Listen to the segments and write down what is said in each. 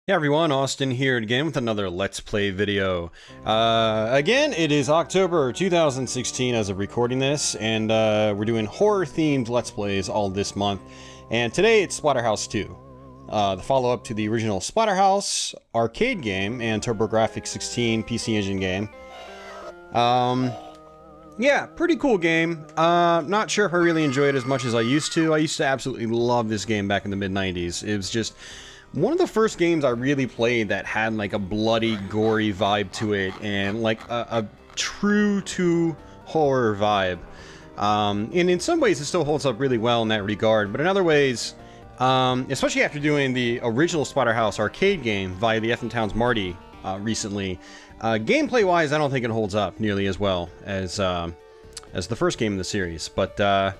Hey everyone, Austin here again with another Let's Play video. Again, it is October 2016 as of recording this, and we're doing horror-themed Let's Plays all this month. And today it's Splatterhouse 2, the follow-up to the original Splatterhouse arcade game and TurboGrafx-16 PC Engine game. Yeah, pretty cool game. Not sure if I really enjoy it as much as I used to. I used to absolutely love this game back in the mid-90s. It was just one of the first games I really played that had like a bloody, gory vibe to it, and like a true to horror vibe. And in some ways it still holds up really well in that regard, but in other ways, especially after doing the original Splatterhouse arcade game via the FM Towns Marty recently, gameplay-wise I don't think it holds up nearly as well as the first game in the series. But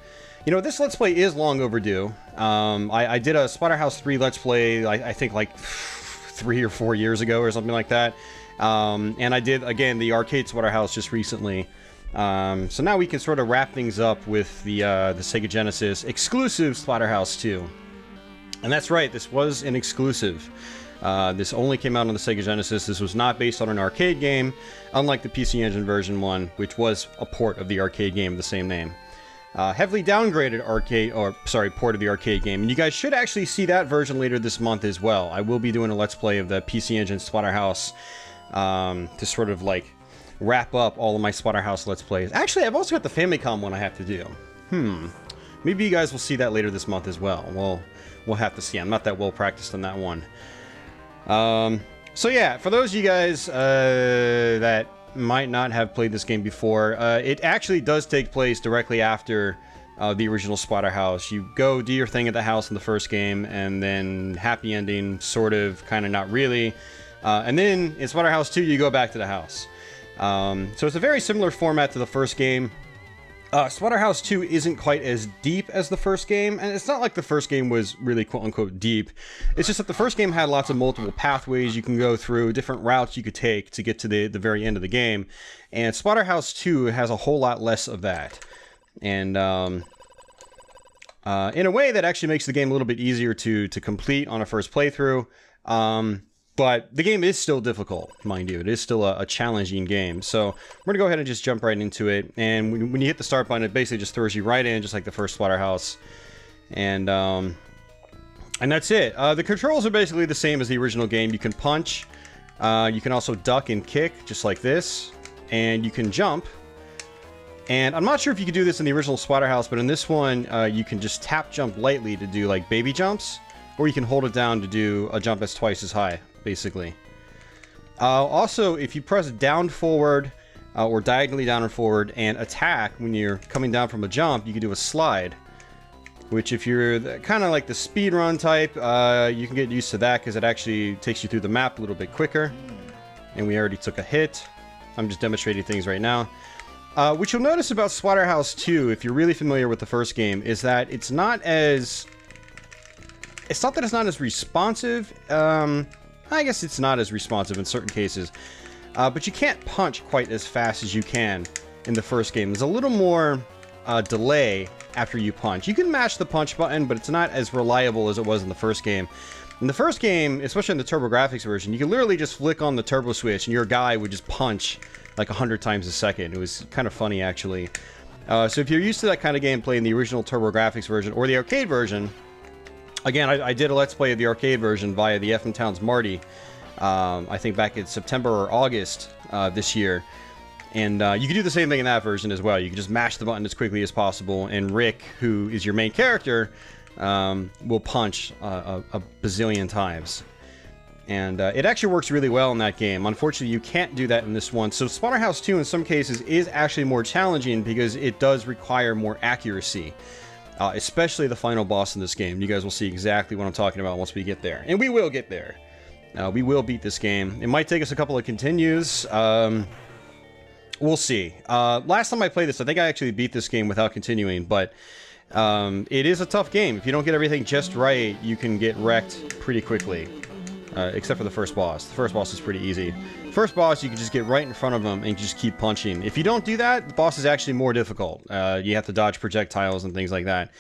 you know, this Let's Play is long overdue. I did a Splatterhouse 3 Let's Play, I think like 3 or 4 years ago or something like that. And I did, again, the arcade Splatterhouse just recently. So now we can sort of wrap things up with the Sega Genesis exclusive Splatterhouse 2. And that's right, this was an exclusive. This only came out on the Sega Genesis. This was not based on an arcade game, unlike the PC Engine version 1, which was a port of the arcade game of the same name. Heavily downgraded port of the arcade game, and you guys should actually see that version later this month as well. I will be doing a Let's Play of the PC Engine Splatterhouse to sort of like wrap up all of my Splatterhouse Let's Plays. Actually, I've also got the Famicom one I have to do. Maybe you guys will see that later this month as well. We'll have to see. I'm not that well practiced on that one. So yeah, for those of you guys that might not have played this game before, it actually does take place directly after the original Splatterhouse. You go do your thing at the house in the first game, and then happy ending, sort of, kind of, not really. And then in Splatterhouse 2, you go back to the house. So it's a very similar format to the first game. Splatterhouse 2 isn't quite as deep as the first game, and it's not like the first game was really quote-unquote deep. It's just that the first game had lots of multiple pathways you can go through, different routes you could take to get to the very end of the game, and Splatterhouse 2 has a whole lot less of that. And in a way that actually makes the game a little bit easier to complete on a first playthrough. But the game is still difficult, mind you. It is still a challenging game. So we're going to go ahead and just jump right into it. And when you hit the start button, it basically just throws you right in, just like the first Splatterhouse. And that's it. The controls are basically the same as the original game. You can punch. You can also duck and kick, just like this. And you can jump. And I'm not sure if you could do this in the original Splatterhouse, but in this one, you can just tap jump lightly to do like baby jumps. Or you can hold it down to do a jump that's twice as high, basically. Also, if you press down forward, or diagonally down and forward, and attack when you're coming down from a jump, you can do a slide. Which, if you're kind of like the speedrun type, you can get used to that, because it actually takes you through the map a little bit quicker. And we already took a hit. I'm just demonstrating things right now. What you'll notice about Splatterhouse 2, if you're really familiar with the first game, is that it's not as... It's not that it's not as responsive. I guess it's not as responsive in certain cases. But you can't punch quite as fast as you can in the first game. There's a little more delay after you punch. You can mash the punch button, but it's not as reliable as it was in the first game. In the first game, especially in the TurboGrafx version, you could literally just flick on the turbo switch and your guy would just punch like 100 times a second. It was kind of funny, actually. So if you're used to that kind of gameplay in the original TurboGrafx version or the arcade version, again, I did a Let's Play of the arcade version via the FM Towns Marty, I think back in September or August this year. And you can do the same thing in that version as well. You can just mash the button as quickly as possible, and Rick, who is your main character, will punch a bazillion times. And it actually works really well in that game. Unfortunately, you can't do that in this one. So Splatterhouse 2, in some cases, is actually more challenging because it does require more accuracy. Especially the final boss in this game. You guys will see exactly what I'm talking about once we get there. And we will get there. We will beat this game. It might take us a couple of continues. We'll see. Last time I played this, I think I actually beat this game without continuing. But it is a tough game. If you don't get everything just right, you can get wrecked pretty quickly. Except for the first boss. The first boss is pretty easy. First boss, you can just get right in front of him and just keep punching. If you don't do that, the boss is actually more difficult. You have to dodge projectiles and things like that.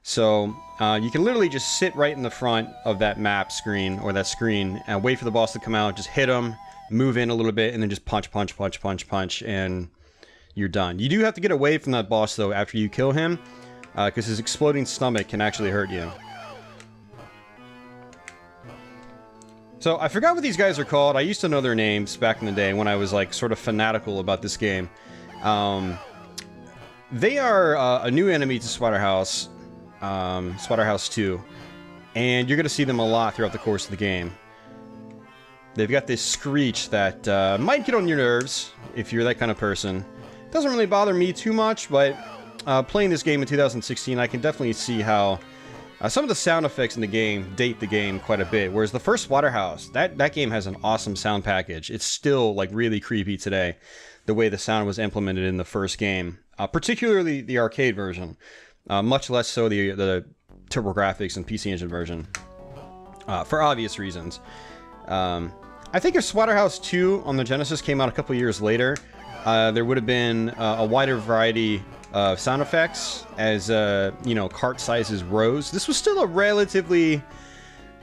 So you can literally just sit right in the front of that map screen, or that screen, and wait for the boss to come out, just hit him, move in a little bit, and then just punch, punch, punch, punch, punch, and you're done. You do have to get away from that boss, though, after you kill him, because his exploding stomach can actually hurt you. So, I forgot what these guys are called. I used to know their names back in the day when I was, like, sort of fanatical about this game. They are a new enemy to Splatterhouse, Splatterhouse 2, and you're going to see them a lot throughout the course of the game. They've got this screech that might get on your nerves if you're that kind of person. Doesn't really bother me too much, but playing this game in 2016, I can definitely see how some of the sound effects in the game date the game quite a bit. Whereas the first Splatterhouse, that game has an awesome sound package. It's still like really creepy today, the way the sound was implemented in the first game, particularly the arcade version. Much less so the TurboGrafx and PC Engine version, for obvious reasons. I think if Splatterhouse 2 on the Genesis came out a couple years later, there would have been a wider variety of sound effects as, you know, cart sizes rose. This was still a relatively,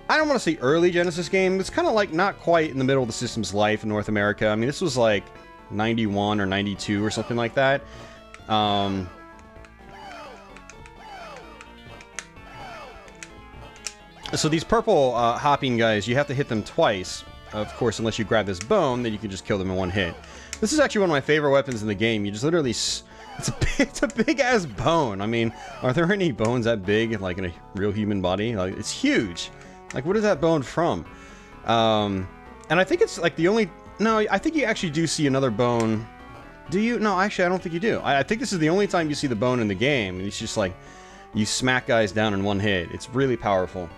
I don't want to say early Genesis game. It's kind of like not quite in the middle of the system's life in North America. I mean, this was like 91 or 92 or something like that. So these purple hopping guys, you have to hit them twice. Of course, unless you grab this bone, then you can just kill them in one hit. This is actually one of my favorite weapons in the game. You just literally... It's a big-ass bone. I mean, are there any bones that big, like, in a real human body? Like, it's huge. Like, what is that bone from? And I think it's, like, the only... No, I think you actually do see another bone. Do you? No, actually, I don't think you do. I think this is the only time you see the bone in the game. And it's just, like, you smack guys down in one hit. It's really powerful.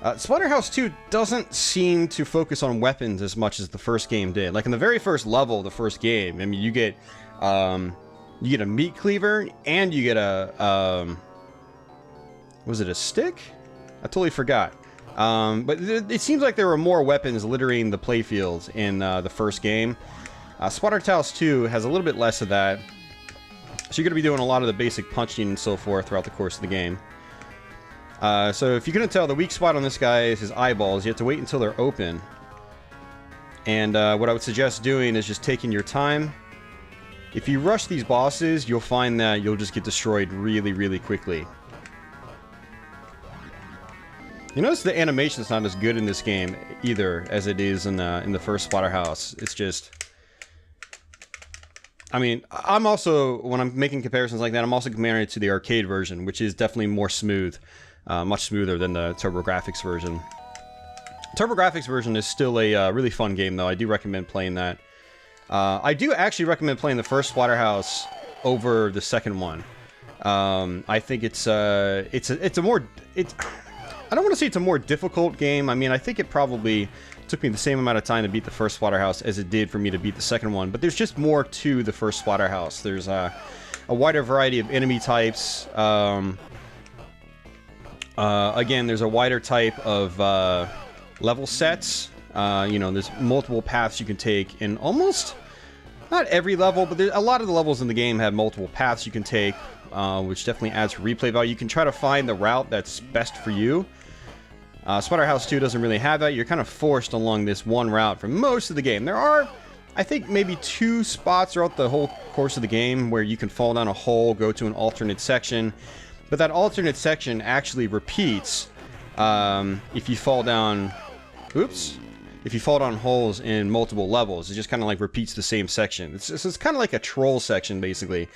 Splatterhouse 2 doesn't seem to focus on weapons as much as the first game did. Like, in the very first level of the first game, I mean, you get a meat cleaver, and you get a, was it a stick? I totally forgot. But it seems like there were more weapons littering the playfields in the first game. Splatterhouse 2 has a little bit less of that. So you're going to be doing a lot of the basic punching and so forth throughout the course of the game. So if you couldn't tell, the weak spot on this guy is his eyeballs. You have to wait until they're open. And what I would suggest doing is just taking your time. If you rush these bosses, you'll find that you'll just get destroyed really, really quickly. You notice the animation's not as good in this game either as it is in the first Splatterhouse. It's just... I mean, I'm also, when I'm making comparisons like that, I'm also comparing it to the arcade version, which is definitely more smooth. Much smoother than the TurboGrafx version. TurboGrafx version is still a really fun game, though. I do recommend playing that. I do actually recommend playing the first Splatterhouse over the second one. I think it's a more... I don't want to say it's a more difficult game. I mean, I think it probably took me the same amount of time to beat the first Splatterhouse as it did for me to beat the second one. But there's just more to the first Splatterhouse. There's a wider variety of enemy types. Again, there's a wider type of level sets. You know, there's multiple paths you can take in almost, not every level, but a lot of the levels in the game have multiple paths you can take, which definitely adds replay value. You can try to find the route that's best for you. Splatterhouse 2 doesn't really have that. You're kind of forced along this one route for most of the game. There are, I think, maybe 2 spots throughout the whole course of the game where you can fall down a hole, go to an alternate section. But that alternate section actually repeats if you fall down... Oops. If you fall down holes in multiple levels. It just kind of like repeats the same section. It's kind of like a troll section, basically.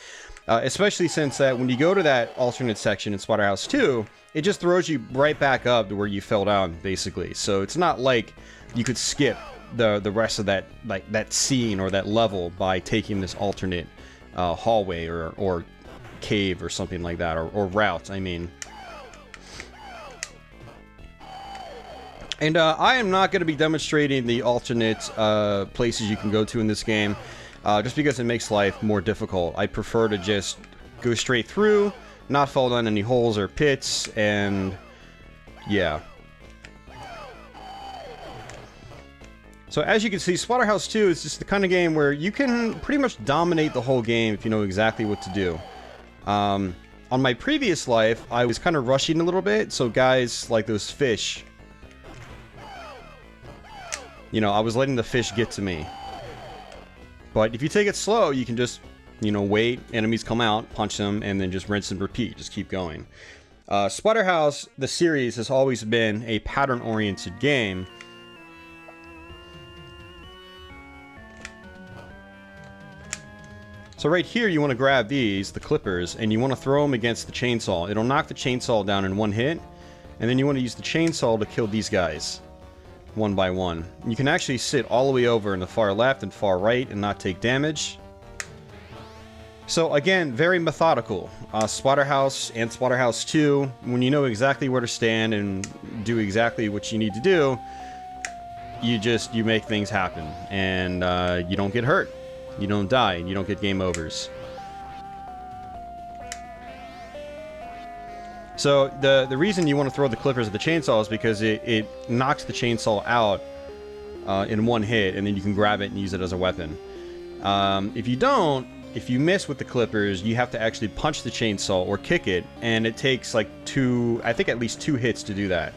Especially since that when you go to that alternate section in Splatterhouse 2, it just throws you right back up to where you fell down, basically. So it's not like you could skip the rest of that that scene or that level by taking this alternate hallway or cave or something like that, or route, I mean. And I am not going to be demonstrating the alternate places you can go to in this game, just because it makes life more difficult. I prefer to just go straight through, not fall down any holes or pits, and yeah. So as you can see, Splatterhouse 2 is just the kind of game where you can pretty much dominate the whole game if you know exactly what to do. On my previous life, I was kind of rushing a little bit, so guys like those fish, you know, I was letting the fish get to me. But if you take it slow, you can just, you know, wait, enemies come out, punch them, and then just rinse and repeat. Just keep going. Splatterhouse, the series, has always been a pattern-oriented game. So right here, you want to grab these, the clippers, and you want to throw them against the chainsaw. It'll knock the chainsaw down in one hit, and then you want to use the chainsaw to kill these guys, one by one. You can actually sit all the way over in the far left and far right and not take damage. So again, very methodical. Splatterhouse and Splatterhouse 2, when you know exactly where to stand and do exactly what you need to do, you make things happen, and you don't get hurt, you don't die, you don't get game overs. So the reason you want to throw the clippers at the chainsaw is because it knocks the chainsaw out in one hit, and then you can grab it and use it as a weapon. If you miss with the clippers, you have to actually punch the chainsaw or kick it, and it takes like I think at least 2 hits to do that.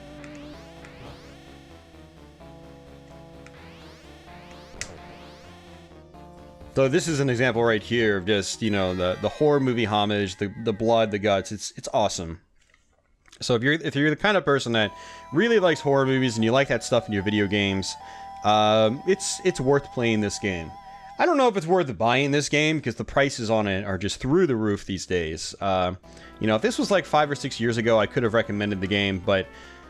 So this is an example right here of just, you know, the horror movie homage, the blood, the guts. It's awesome. So if you're the kind of person that really likes horror movies and you like that stuff in your video games, it's worth playing this game. I don't know if it's worth buying this game because the prices on it are just through the roof these days. You know, if this was like 5 or 6 years ago, I could have recommended the game, but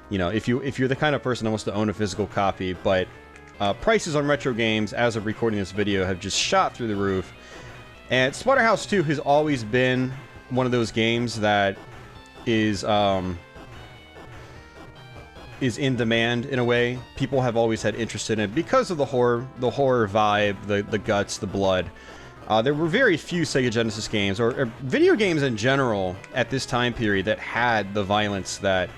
you know, if you're the kind of person that wants to own a physical copy, but prices on retro games as of recording this video have just shot through the roof. And Splatterhouse 2 has always been one of those games that is in demand in a way. People have always had interest in it because of the horror vibe, the guts, the blood. There were very few Sega Genesis games or video games in general at this time period that had the violence that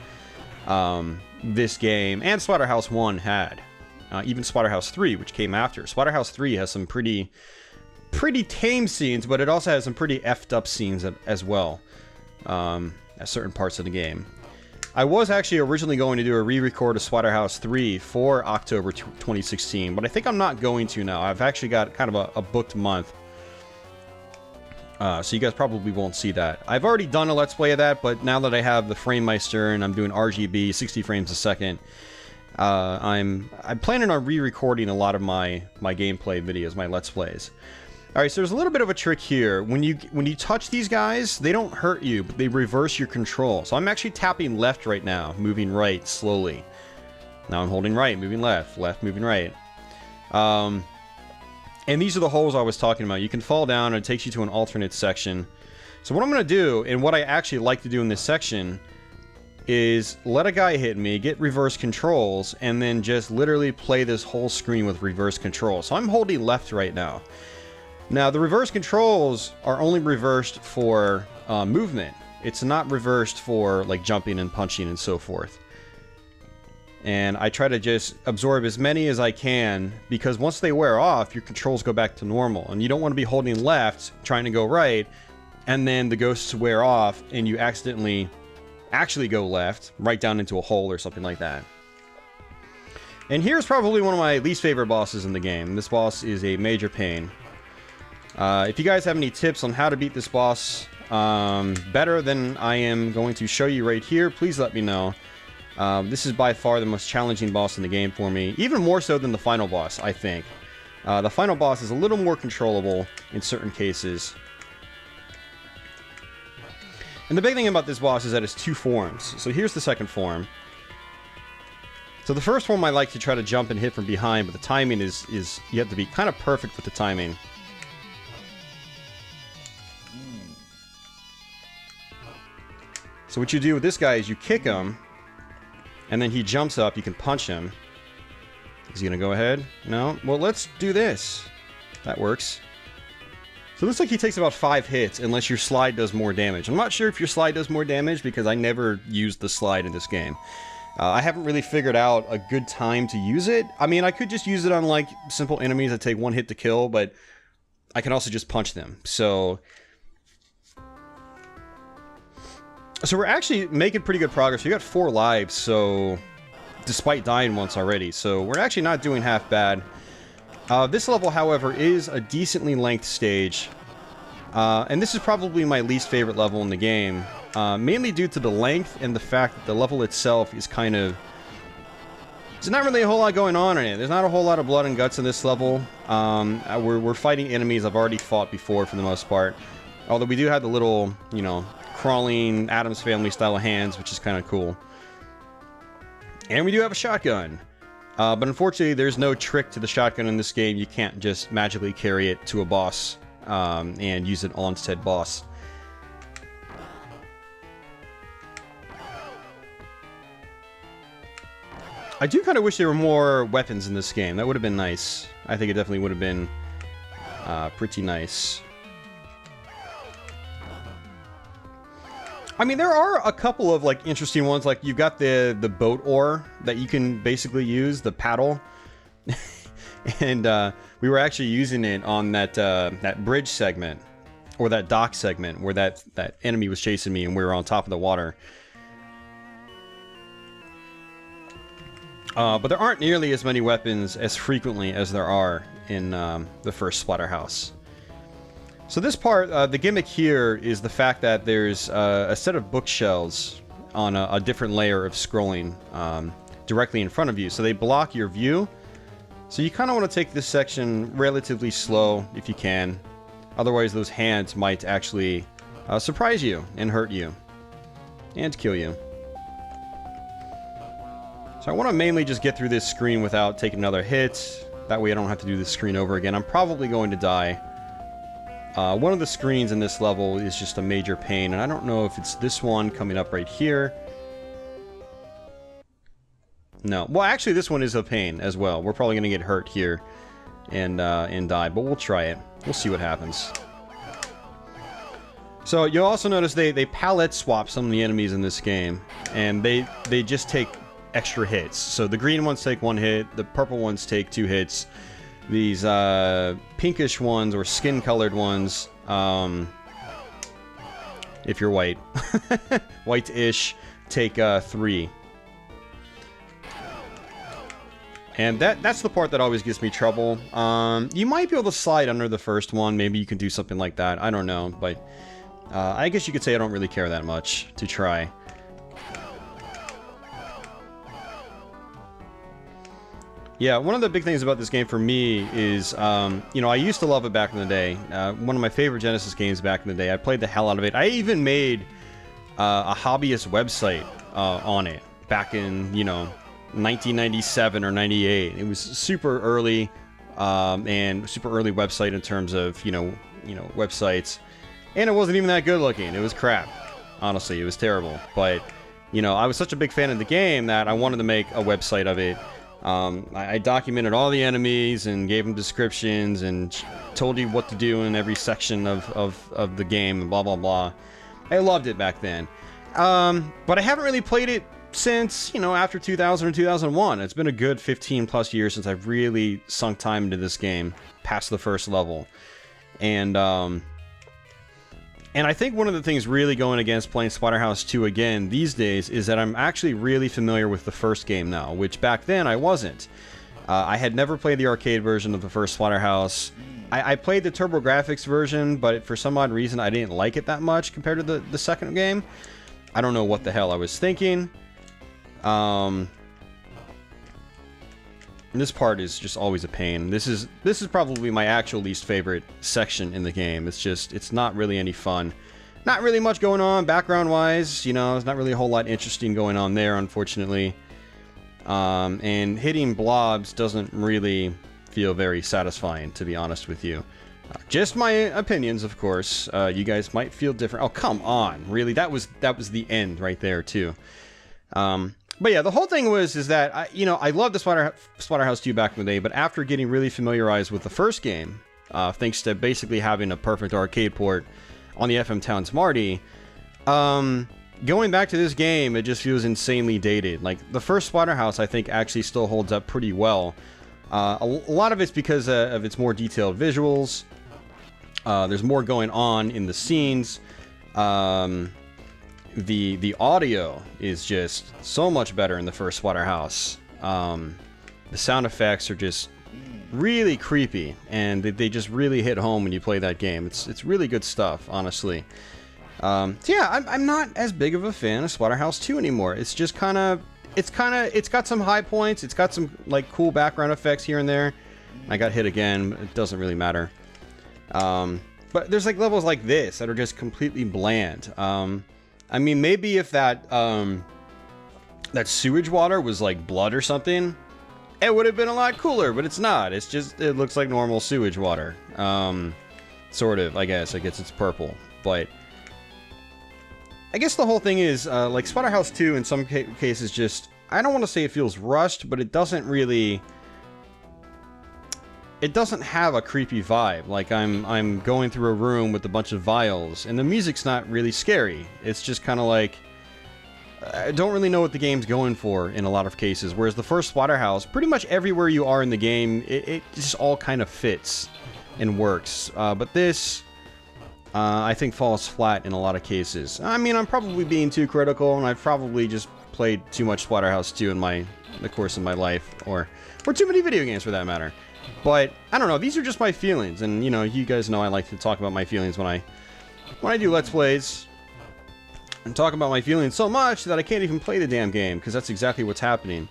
this game and Splatterhouse 1 had. Even Splatterhouse 3, which came after. Splatterhouse 3 has some pretty tame scenes, but it also has some pretty effed up scenes as well at certain parts of the game. I was actually originally going to do a re-record of Splatterhouse 3 for October 2016, but I think I'm not going to now. I've actually got kind of a booked month. So you guys probably won't see that. I've already done a Let's Play of that, but now that I have the Frame Meister and I'm doing RGB, 60 frames a second, I'm planning on re-recording a lot of my gameplay videos, my Let's Plays. Alright, so there's a little bit of a trick here. When you touch these guys, they don't hurt you, but they reverse your control. So I'm actually tapping left right now, moving right slowly. Now I'm holding right, moving left, left, moving right. And these are the holes I was talking about. You can fall down and it takes you to an alternate section. So what I'm going to do, and what I actually like to do in this section, is let a guy hit me, get reverse controls, and then just literally play this whole screen with reverse controls. So I'm holding left right now. Now, the reverse controls are only reversed for movement. It's not reversed for like jumping and punching and so forth. And I try to just absorb as many as I can, because once they wear off, your controls go back to normal. And you don't want to be holding left, trying to go right, and then the ghosts wear off, and you accidentally actually go left, right down into a hole or something like that. And here's probably one of my least favorite bosses in the game. This boss is a major pain. If you guys have any tips on how to beat this boss better than I am going to show you right here, please let me know. This is by far the most challenging boss in the game for me, even more so than the final boss, I think. The final boss is a little more controllable in certain cases. And the big thing about this boss is that it's 2 forms. So here's the second form. So the first form I like to try to jump and hit from behind, but the timing is you have to be kind of perfect with the timing. So what you do with this guy is you kick him, and then he jumps up, you can punch him. Is he gonna go ahead? No? Well, let's do this. That works. So it looks like he takes about 5 hits, unless your slide does more damage. I'm not sure if your slide does more damage, because I never used the slide in this game. I haven't really figured out a good time to use it. I mean, I could just use it on, like, simple enemies that take 1 hit to kill, but I can also just punch them. So So we're actually making pretty good progress. We got 4 lives, so despite dying once already, so we're actually not doing half bad. This level, however, is a decently length stage, and this is probably my least favorite level in the game, mainly due to the length and the fact that the level itself is kind of... There's not really a whole lot going on in it. There's not a whole lot of blood and guts in this level. We're fighting enemies I've already fought before for the most part, although we do have the little, you know, crawling Addams Family style of hands, which is kind of cool. And we do have a shotgun. But unfortunately, there's no trick to the shotgun in this game. You can't just magically carry it to a boss and use it on said boss. I do kind of wish there were more weapons in this game. That would have been nice. I think it definitely would have been pretty nice. I mean, there are a couple of, like, interesting ones. Like, you've got the boat oar that you can basically use, the paddle. And we were actually using it on that bridge segment, or that dock segment, where that enemy was chasing me and we were on top of the water. But there aren't nearly as many weapons as frequently as there are in the first Splatterhouse. So this part, the gimmick here is the fact that there's a set of bookshelves on a different layer of scrolling directly in front of you. So they block your view. So you kind of want to take this section relatively slow if you can. Otherwise those hands might actually surprise you and hurt you. And kill you. So I want to mainly just get through this screen without taking another hit. That way I don't have to do this screen over again. I'm probably going to die. One of the screens in this level is just a major pain, and I don't know if it's this one coming up right here. No. Well, actually, this one is a pain as well. We're probably going to get hurt here and die, but we'll try it. We'll see what happens. So you'll also notice they palette swap some of the enemies in this game, and they just take extra hits. So the green ones take 1 hit, the purple ones take 2 hits. These pinkish ones, or skin-colored ones, if you're white, white-ish, take 3. And that's the part that always gives me trouble. You might be able to slide under the first one. Maybe you can do something like that. I don't know, but I guess you could say I don't really care that much to try. Yeah, one of the big things about this game for me is, you know, I used to love it back in the day. One of my favorite Genesis games back in the day. I played the hell out of it. I even made a hobbyist website on it back in, you know, 1997 or 98. It was super early, and super early website in terms of, you know, websites. And it wasn't even that good looking. It was crap. Honestly, it was terrible. But, you know, I was such a big fan of the game that I wanted to make a website of it. I documented all the enemies and gave them descriptions and told you what to do in every section of the game and blah, blah, blah. I loved it back then. But I haven't really played it since, you know, after 2000 or 2001. It's been a good 15 plus years since I've really sunk time into this game past the first level. And I think one of the things really going against playing Splatterhouse 2 again these days is that I'm actually really familiar with the first game now, which back then I wasn't. I had never played the arcade version of the first Splatterhouse. I played the TurboGrafx version, but for some odd reason I didn't like it that much compared to the second game. I don't know what the hell I was thinking. This part is just always a pain. This is probably my actual least favorite section in the game. It's not really any fun. Not really much going on background-wise, you know, there's not really a whole lot interesting going on there, unfortunately. And hitting blobs doesn't really feel very satisfying, to be honest with you. Just my opinions, of course. You guys might feel different. Oh, come on, really? That was the end right there, too. But yeah, the whole thing is that, I loved the Splatterhouse 2 back in the day, but after getting really familiarized with the first game, thanks to basically having a perfect arcade port on the FM Towns Marty, going back to this game, it just feels insanely dated. Like, the first Splatterhouse, I think, actually still holds up pretty well. A lot of it's because of its more detailed visuals. There's more going on in the scenes. the audio is just so much better in the first Splatterhouse. The sound effects are just really creepy, and they just really hit home when you play that game. It's really good stuff, honestly. So yeah, I'm not as big of a fan of Splatterhouse 2 anymore. It's just it's got some high points. It's got some like cool background effects here and there. I got hit again. It doesn't really matter. But there's like levels like this that are just completely bland. I mean, maybe if that that sewage water was like blood or something, it would have been a lot cooler, but it's not. It's just, it looks like normal sewage water. Sort of, I guess. I guess it's purple. But I guess the whole thing is, like Splatterhouse 2 in some cases just, I don't want to say it feels rushed, but it doesn't really, it doesn't have a creepy vibe. Like I'm going through a room with a bunch of vials, and the music's not really scary. It's just kind of like, I don't really know what the game's going for in a lot of cases. Whereas the first Splatterhouse, pretty much everywhere you are in the game, it just all kind of fits and works. But this, I think, falls flat in a lot of cases. I mean, I'm probably being too critical, and I've probably just played too much Splatterhouse 2 in the course of my life, or too many video games for that matter. But I don't know. These are just my feelings, and you know, you guys know I like to talk about my feelings when I do Let's Plays. And talk about my feelings so much that I can't even play the damn game, because that's exactly what's happening.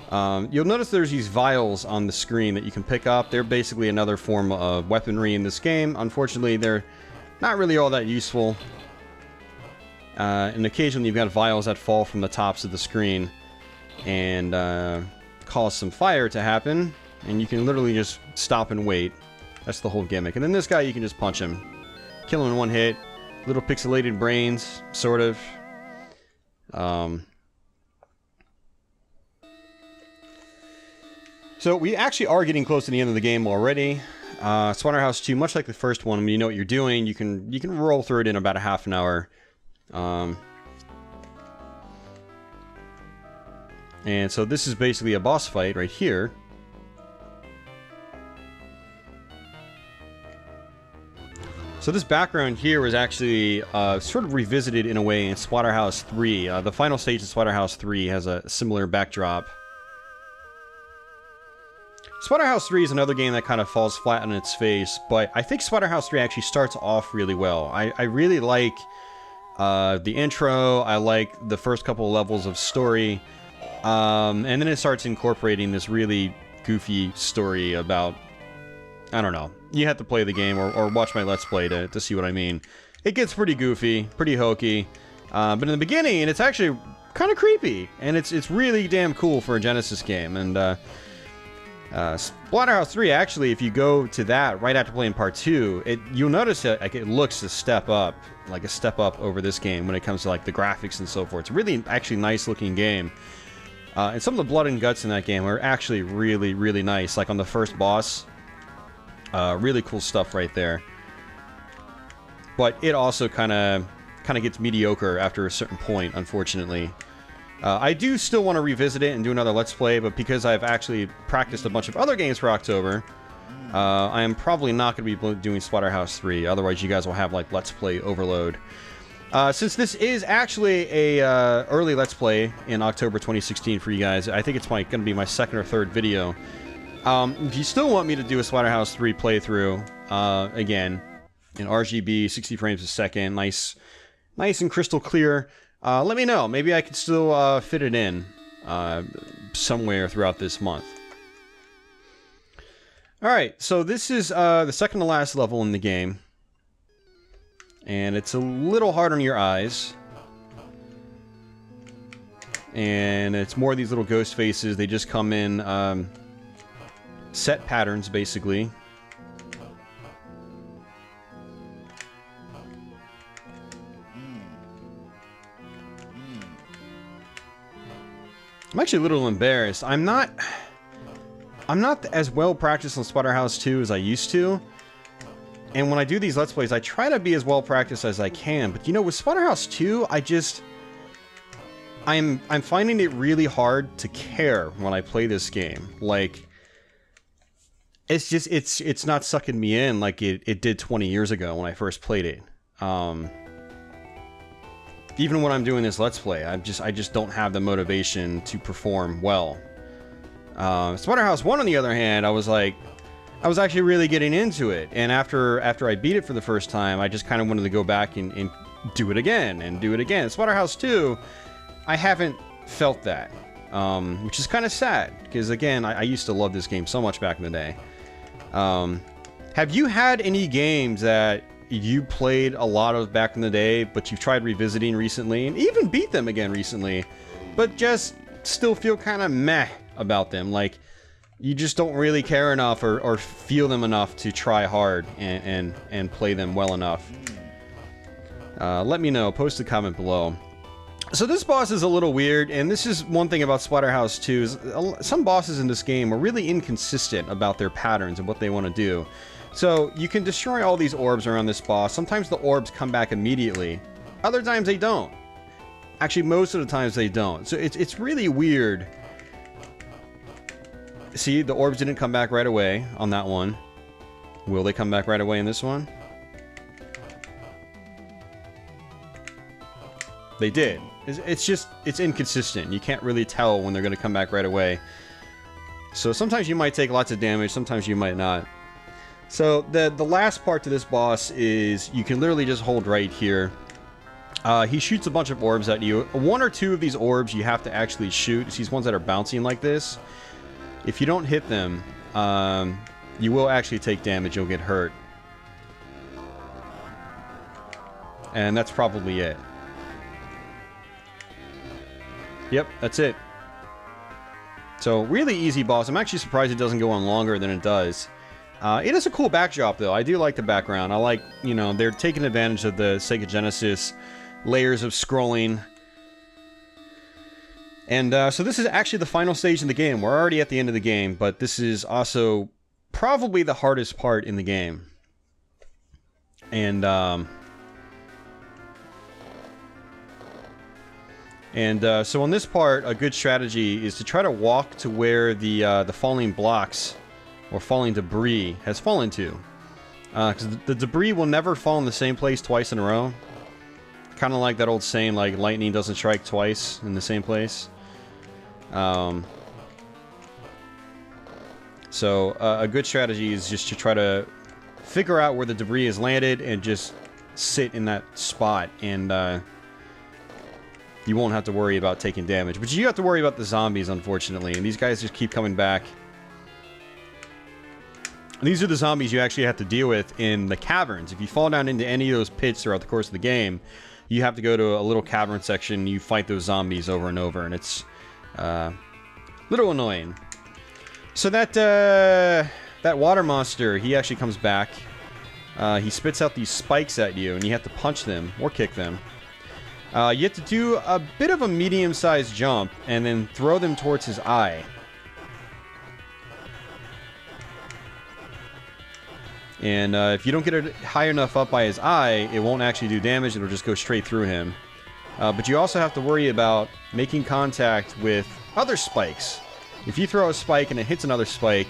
You'll notice there's these vials on the screen that you can pick up. They're basically another form of weaponry in this game. Unfortunately, they're not really all that useful. And occasionally you've got vials that fall from the tops of the screen and cause some fire to happen. And you can literally just stop and wait. That's the whole gimmick. And then this guy, you can just punch him. Kill him in one hit. Little pixelated brains, sort of. So we actually are getting close to the end of the game already. Splatterhouse 2, much like the first one, when you know what you're doing, you can roll through it in about a half an hour. And so this is basically a boss fight right here. So this background here was actually sort of revisited in a way in Splatterhouse 3. The final stage of Splatterhouse 3 has a similar backdrop. Splatterhouse 3 is another game that kind of falls flat on its face, but I think Splatterhouse 3 actually starts off really well. I really like the intro, I like the first couple of levels of story, and then it starts incorporating this really goofy story about, I don't know. You have to play the game or watch my Let's Play to see what I mean. It gets pretty goofy, pretty hokey, but in the beginning, it's actually kind of creepy, and it's really damn cool for a Genesis game. And Splatterhouse 3, actually, if you go to that right after playing Part 2, you'll notice that like, it looks a step up over this game when it comes to like the graphics and so forth. It's really actually nice looking game. And some of the blood and guts in that game are actually really, really nice. Like on the first boss. Really cool stuff right there. But it also kind of gets mediocre after a certain point, unfortunately. I do still want to revisit it and do another Let's Play, but because I've actually practiced a bunch of other games for October, I am probably not going to be doing Splatterhouse 3. Otherwise, you guys will have like Let's Play overload. Since this is actually a early Let's Play in October 2016 for you guys, I think it's going to be my second or third video. If you still want me to do a Splatterhouse 3 playthrough, again, in RGB, 60 frames a second, nice and crystal clear, let me know. Maybe I could still fit it in somewhere throughout this month. Alright, so this is the second to last level in the game. And it's a little hard on your eyes. And it's more of these little ghost faces. They just come in set patterns, basically. I'm actually a little embarrassed. I'm not as well practiced on Splatterhouse 2 as I used to. And when I do these Let's Plays, I try to be as well practiced as I can. But you know, with Splatterhouse 2, I'm finding it really hard to care when I play this game. Like, it's just, it's not sucking me in like it did 20 years ago when I first played it. even when I'm doing this Let's Play, I just don't have the motivation to perform well. Splatterhouse 1, on the other hand, I was actually really getting into it, and after I beat it for the first time, I just kind of wanted to go back and do it again, and do it again. Splatterhouse 2, I haven't felt that, which is kind of sad, because again, I used to love this game so much back in the day. Have you had any games that you played a lot of back in the day, but you've tried revisiting recently, and even beat them again recently, but just still feel kind of meh about them? Like, you just don't really care enough or feel them enough to try hard and play them well enough? Let me know. Post a comment below. So this boss is a little weird, and this is one thing about Splatterhouse 2, is some bosses in this game are really inconsistent about their patterns and what they want to do. So you can destroy all these orbs around this boss. Sometimes the orbs come back immediately. Other times they don't. Actually, most of the times they don't. So it's really weird. See, the orbs didn't come back right away on that one. Will they come back right away in this one? They did. It's inconsistent. You can't really tell when they're going to come back right away. So sometimes you might take lots of damage, sometimes you might not. So the last part to this boss is you can literally just hold right here. He shoots a bunch of orbs at you. One or two of these orbs you have to actually shoot. It's these ones that are bouncing like this. If you don't hit them, you will actually take damage. You'll get hurt. And that's probably it. Yep, that's it. So, really easy boss. I'm actually surprised it doesn't go on longer than it does. It is a cool backdrop, though. I do like the background. I like, you know, they're taking advantage of the Sega Genesis layers of scrolling. And so this is actually the final stage in the game. We're already at the end of the game, but this is also probably the hardest part in the game. And so on this part, a good strategy is to try to walk to where the falling blocks or falling debris has fallen to. Because the debris will never fall in the same place twice in a row. Kind of like that old saying, like, lightning doesn't strike twice in the same place. So a good strategy is just to try to figure out where the debris has landed and just sit in that spot, and you won't have to worry about taking damage. But you have to worry about the zombies, unfortunately, and these guys just keep coming back. These are the zombies you actually have to deal with in the caverns. If you fall down into any of those pits throughout the course of the game, you have to go to a little cavern section, you fight those zombies over and over, and it's a little annoying. So that water monster, he actually comes back. He spits out these spikes at you, and you have to punch them or kick them. You have to do a bit of a medium-sized jump and then throw them towards his eye. And if you don't get it high enough up by his eye, it won't actually do damage. It'll just go straight through him. But you also have to worry about making contact with other spikes. If you throw a spike and it hits another spike,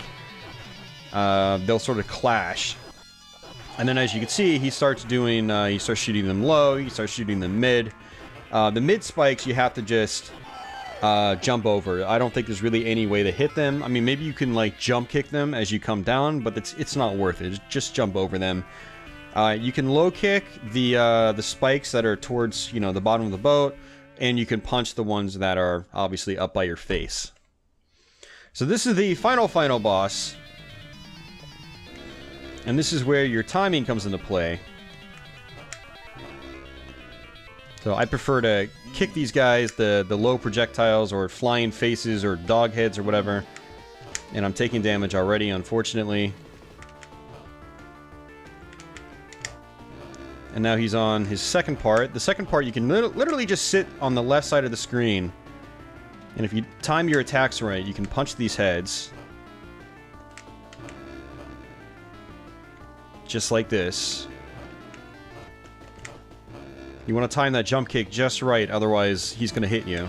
they'll sort of clash. And then, as you can see, he starts doing, he starts shooting them low, he starts shooting them mid. The mid spikes you have to just jump over. I don't think there's really any way to hit them. I mean, maybe you can, like, jump kick them as you come down, but it's not worth it. Just jump over them. You can low kick the spikes that are towards, you know, the bottom of the boat, and you can punch the ones that are obviously up by your face. So this is the final boss. And this is where your timing comes into play. So I prefer to kick these guys, the low projectiles or flying faces or dog heads or whatever. And I'm taking damage already, unfortunately. And now he's on his second part. The second part, you can literally just sit on the left side of the screen. And if you time your attacks right, you can punch these heads. Just like this. You want to time that jump kick just right, otherwise he's going to hit you.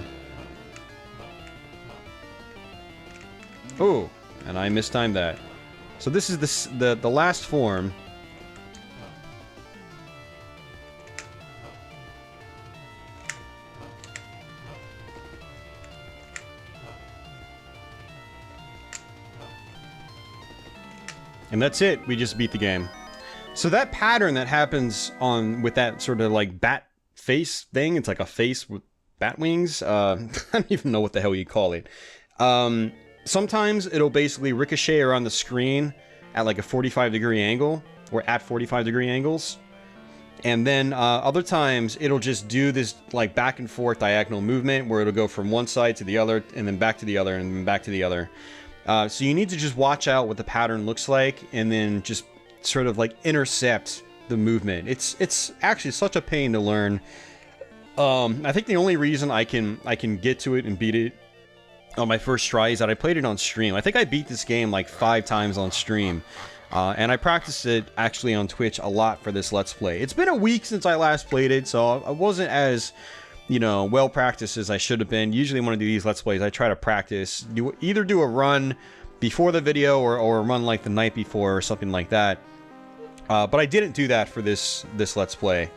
Oh, and I mistimed that. So this is the last form. And that's it. We just beat the game. So that pattern that happens with that sort of like bat face thing, it's like a face with bat wings. I don't even know what the hell you call it. Sometimes it'll basically ricochet around the screen at like a 45-degree angle, or at 45-degree angles. And then other times it'll just do this like back and forth diagonal movement where it'll go from one side to the other, and then back to the other, and then back to the other. So you need to just watch out what the pattern looks like, and then just sort of like intercept the movement. It's actually such a pain to learn. I think the only reason I can get to it and beat it on my first try is that I played it on stream. I think I beat this game like 5 times on stream. And I practiced it actually on Twitch a lot for this Let's Play. It's been a week since I last played it, so I wasn't as, you know, well practiced as I should have been. Usually when I do these Let's Plays, I try to practice. Either do a run before the video or a run like the night before or something like that. But I didn't do that for this Let's Play.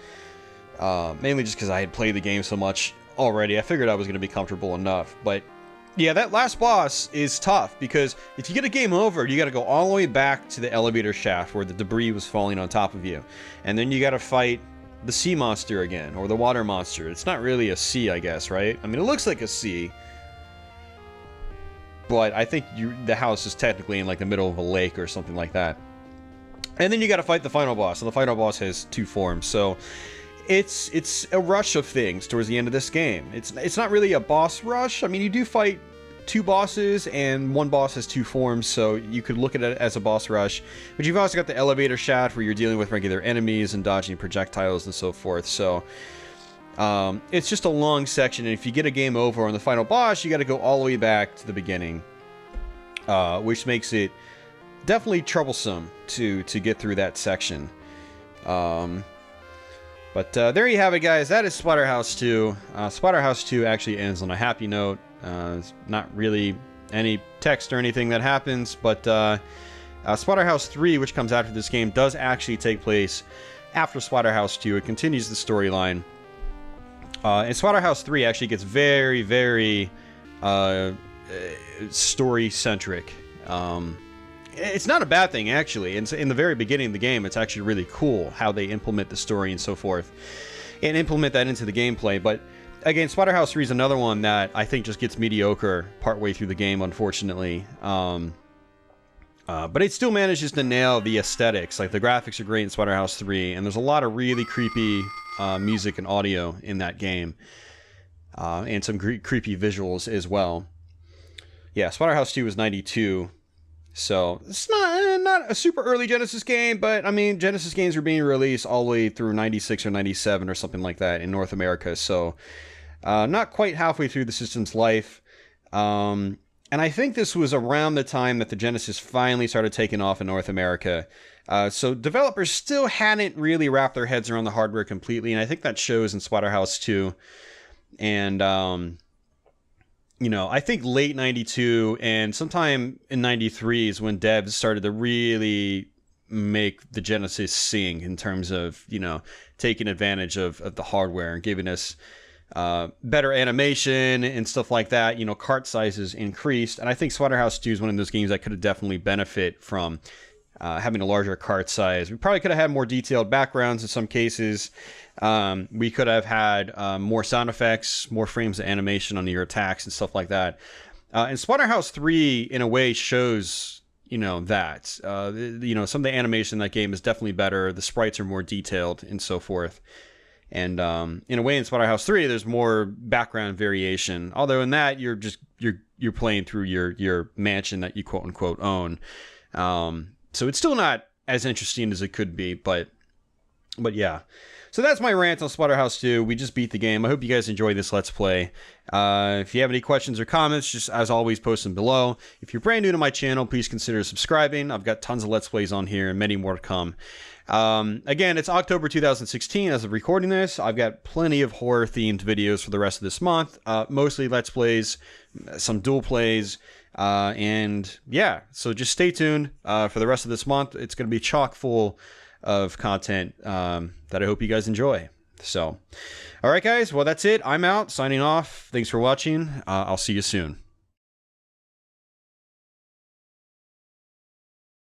Mainly just because I had played the game so much already. I figured I was going to be comfortable enough. But yeah, that last boss is tough because if you get a game over, you got to go all the way back to the elevator shaft where the debris was falling on top of you. And then you got to fight the sea monster again, or the water monster. It's not really a sea, I guess, right? I mean, it looks like a sea. But I think the house is technically in like the middle of a lake or something like that. And then you got to fight the final boss. And the final boss has 2 forms. So it's a rush of things towards the end of this game. It's not really a boss rush. I mean, you do fight 2 bosses, and 1 boss has 2 forms, so you could look at it as a boss rush. But you've also got the elevator shaft where you're dealing with regular enemies and dodging projectiles and so forth. So it's just a long section, and if you get a game over on the final boss, you got to go all the way back to the beginning, which makes it definitely troublesome to get through that section. But there you have it, guys. That is Splatterhouse 2. Splatterhouse 2 actually ends on a happy note. It's not really any text or anything that happens, but Splatterhouse 3, which comes after this game, does actually take place after Splatterhouse 2. It continues the storyline. And Splatterhouse 3 actually gets very, very story-centric. It's not a bad thing, actually. In the very beginning of the game, it's actually really cool how they implement the story and so forth, and implement that into the gameplay. But again, Splatterhouse 3 is another one that I think just gets mediocre partway through the game, unfortunately. But it still manages to nail the aesthetics. Like, the graphics are great in Splatterhouse 3, and there's a lot of really creepy music and audio in that game, and some creepy visuals as well. Yeah, Splatterhouse 2 was 92. So, it's not a super early Genesis game, but, I mean, Genesis games were being released all the way through 96 or 97 or something like that in North America, so not quite halfway through the system's life. And I think this was around the time that the Genesis finally started taking off in North America. So developers still hadn't really wrapped their heads around the hardware completely, and I think that shows in Splatterhouse 2. And, you know, I think late 92 and sometime in 93 is when devs started to really make the Genesis sing in terms of, you know, taking advantage of the hardware and giving us better animation and stuff like that. You know, cart sizes increased, and I think Splatterhouse 2 is one of those games that could have definitely benefit from having a larger cart size. We probably could have had more detailed backgrounds in some cases. We could have had more sound effects, more frames of animation on your attacks and stuff like that. And Splatterhouse 3, in a way, shows, you know, that. You know, some of the animation in that game is definitely better. The sprites are more detailed and so forth. And in a way, in Splatterhouse 3, there's more background variation. Although in that, you're playing through your mansion that you quote unquote own. So it's still not as interesting as it could be, but yeah. So that's my rant on Splatterhouse 2. We just beat the game. I hope you guys enjoyed this Let's Play. If you have any questions or comments, just as always, post them below. If you're brand new to my channel, please consider subscribing. I've got tons of Let's Plays on here and many more to come. Again, it's October 2016 as of recording this. I've got plenty of horror-themed videos for the rest of this month. Mostly Let's Plays, some dual plays, and yeah, so just stay tuned for the rest of this month. It's going to be chock full of content that I hope you guys enjoy. So, all right, guys. Well, that's it. I'm out. Signing off. Thanks for watching. I'll see you soon.